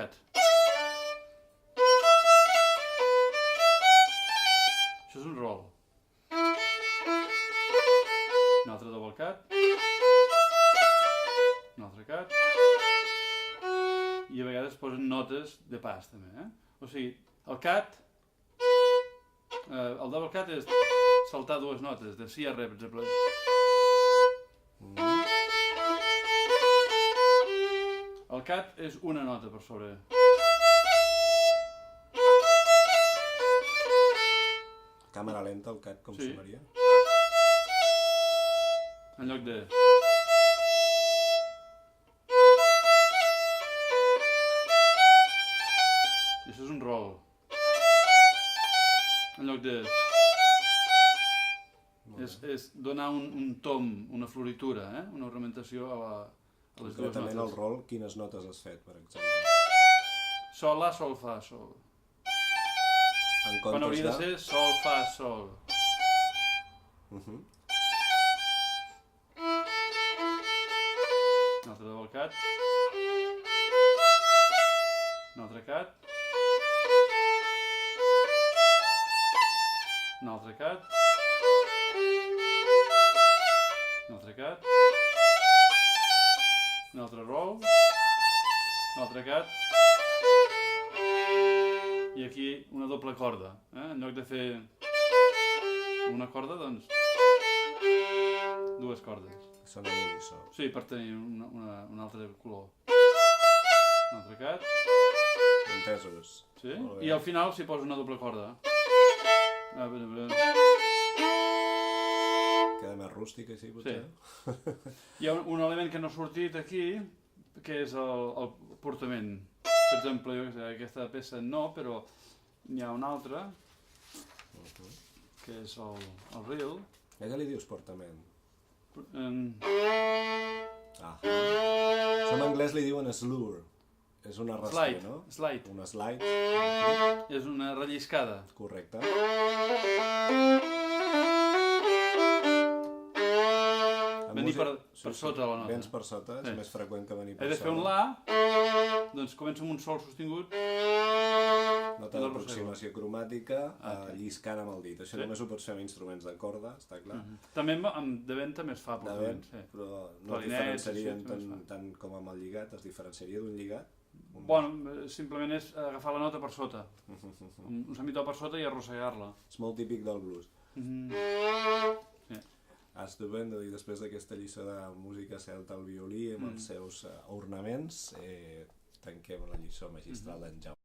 cat. Això és un roll. Un altre double cat. Un altre cat. I a vegades posen notes de pas també, O sigui, el cat, el double cat és saltar dues notes, de si a re, per exemple. El cat és una nota per sobre. Càmera lenta, el cat, com sonaria? En lloc de... I això és un roll. En lloc de... És donar un tom, una floritura, una ornamentació a les dues Concretament el notes. rol, quines notes has fet, per exemple? Sol, la, sol, fa, sol. En Quan hauria de ser sol, fa, sol. Un altre double cat. Un altre cat. Un altre cat. Un altre cat. Un altre roll. Un altre cat. I aquí una doble corda. En lloc de fer una corda, doncs dues cordes. Sona l'unisó. Sí, per tenir un altre color. Un altre cat. Entesos. Sí? Molt bé. I al final s'hi posa una doble corda. Queda més rústic així, potser? Sí. Hi ha un element que no ha sortit aquí, que és el portament. Per exemple, jo que sé, aquesta peça no, però n'hi ha una altra, que és el reel. A què li dius portament? Ah. Això en anglès li diuen slur. És una rastre, Slide, no? slide. Una slide. És una relliscada. Correcte. Venir per sota la nota. Vens per sota, és més freqüent que venir per He sota. de fer un la, doncs començo amb un sol sostingut. Nota d'aproximació cromàtica, lliscant amb el dit. Això només ho pots fer amb instruments de corda, està clar. També de vent també es fa. De vent, però no es diferenciarien tant com amb el lligat, es diferenciaria d'un lligat? Bueno, simplement és agafar la nota per sota, un semitó per sota i arrossegar-la. És molt típic del blues. Sí. Estupendo, i després d'aquesta lliçó de música celta al violí amb els seus ornaments, tanquem la lliçó magistral d'en Jaume.